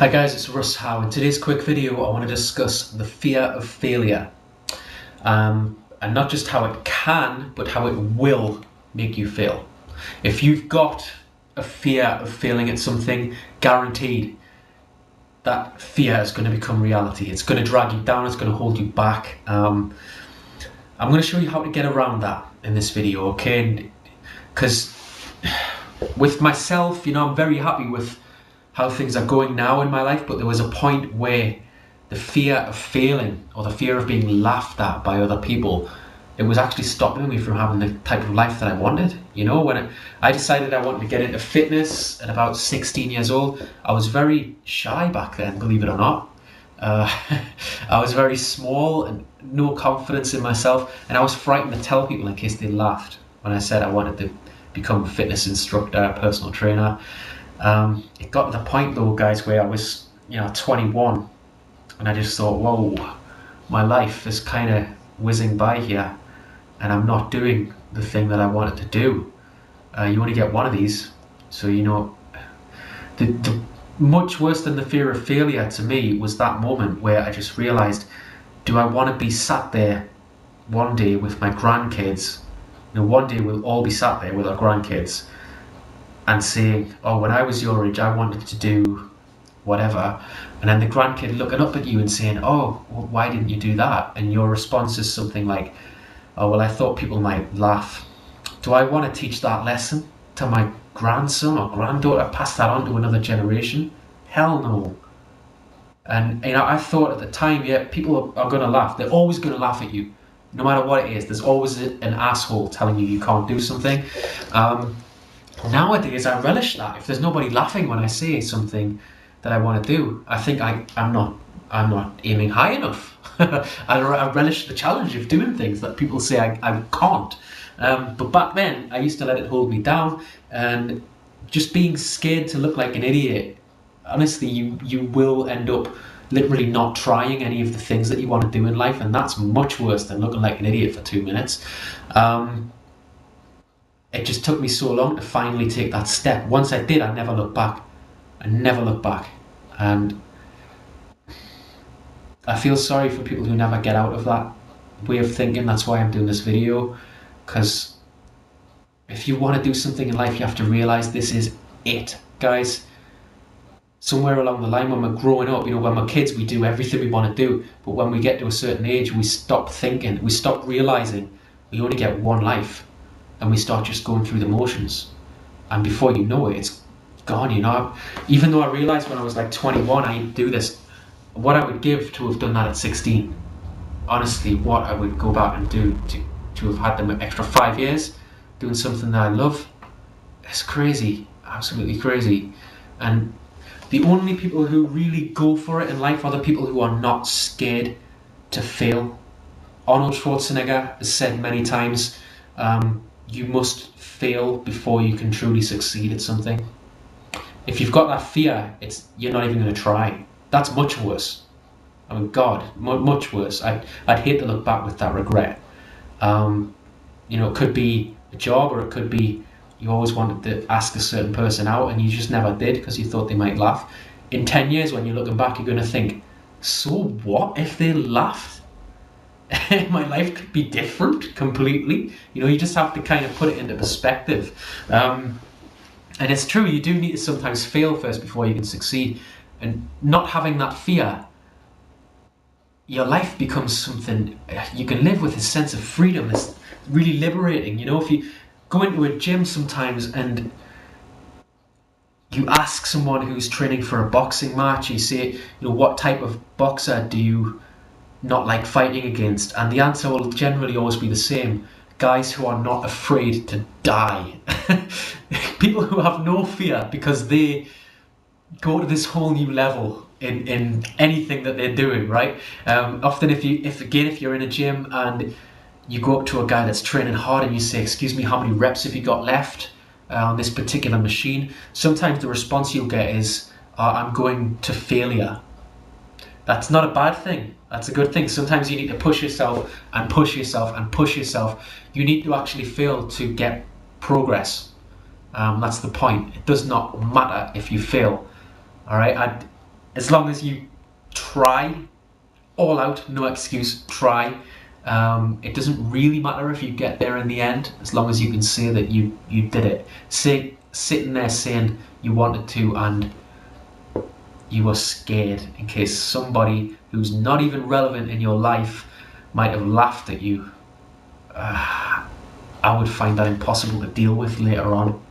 Hi guys, it's Russ Howe. In today's quick video I want to discuss the fear of failure, and not just how it can, but how it will make you fail. If you've got a fear of failing at something, guaranteed that fear is going to become reality. It's going to drag you down, it's going to hold you back. I'm going to show you how to get around that in this video, okay? Because with myself, I'm very happy with how things are going now in my life, but there was a point where the fear of failing or the fear of being laughed at by other people, it was actually stopping me from having the type of life that I wanted. When I decided I wanted to get into fitness at about 16 years old, I was very shy back then, believe it or not. I was very small and no confidence in myself, and I was frightened to tell people in case they laughed when I said I wanted to become a fitness instructor, a personal trainer. It got to the point though, guys, where I was 21, and I just thought, whoa, my life is kind of whizzing by here and I'm not doing the thing that I wanted to do. You only get one of these, so the much worse than the fear of failure to me was that moment where I just realized, do I want to be sat there one day with my grandkids? One day we'll all be sat there with our grandkids and saying, oh, when I was your age I wanted to do whatever, and then the grandkid looking up at you and saying, oh, well, why didn't you do that? And your response is something like, oh, well, I thought people might laugh. Do I want to teach that lesson to my grandson or granddaughter, pass that on to another generation? Hell no. And I thought at the time, yeah, people are going to laugh. They're always going to laugh at you, no matter what it is. There's always an asshole telling you can't do something. Nowadays I relish that. If there's nobody laughing when I say something that I want to do, I think I'm not aiming high enough. I relish the challenge of doing things that people say I can't. But back then I used to let it hold me down, and just being scared to look like an idiot. Honestly, you will end up literally not trying any of the things that you want to do in life, and that's much worse than looking like an idiot for 2 minutes. It just took me so long to finally take that step. Once I did, I never looked back. I never looked back. And I feel sorry for people who never get out of that way of thinking. That's why I'm doing this video. Because if you want to do something in life, you have to realize this is it, guys. Somewhere along the line when we're growing up, when we're kids, we do everything we want to do. But when we get to a certain age, we stop thinking. We stop realizing we only get one life. And we start just going through the motions, and before you know it, it's gone. Even though I realized when I was like 21 I do this, what I would give to have done that at 16. Honestly, what I would go back and do to have had them an extra 5 years doing something that I love. It's crazy, absolutely crazy. And the only people who really go for it in life are the people who are not scared to fail. Arnold Schwarzenegger has said many times, you must fail before you can truly succeed at something. If you've got that fear, you're not even going to try. That's much worse. I mean, God, much worse. I'd hate to look back with that regret. It could be a job, or it could be you always wanted to ask a certain person out and you just never did because you thought they might laugh. In 10 years, when you're looking back, you're going to think, so what if they laughed? My life could be different completely. You just have to kind of put it into perspective. And it's true, you do need to sometimes fail first before you can succeed. And not having that fear, your life becomes something you can live with, a sense of freedom. It's really liberating. If you go into a gym sometimes and you ask someone who's training for a boxing match, you say, what type of boxer do you not like fighting against? And the answer will generally always be the same: guys who are not afraid to die. People who have no fear because they go to this whole new level in anything that they're doing, right? Often if you're in a gym and you go up to a guy that's training hard and you say, excuse me, how many reps have you got left on this particular machine? Sometimes the response you'll get is, I'm going to failure. That's not a bad thing. That's a good thing. Sometimes you need to push yourself and push yourself and push yourself. You need to actually fail to get progress. That's the point. It does not matter if you fail. All right. as long as you try, all out, no excuse, try. It doesn't really matter if you get there in the end, as long as you can say that you did it. Sitting there saying you wanted to and you were scared in case somebody who's not even relevant in your life might have laughed at you. I would find that impossible to deal with later on.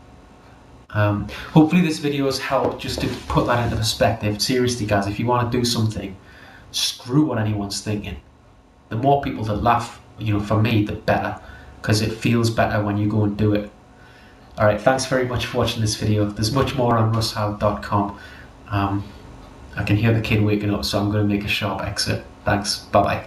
Hopefully this video has helped just to put that into perspective. Seriously guys, if you want to do something, screw what anyone's thinking. The more people that laugh, for me, the better, because it feels better when you go and do it. Alright, thanks very much for watching this video. There's much more on RussHowe.com. I can hear the kid waking up, so I'm going to make a sharp exit. Thanks, bye bye.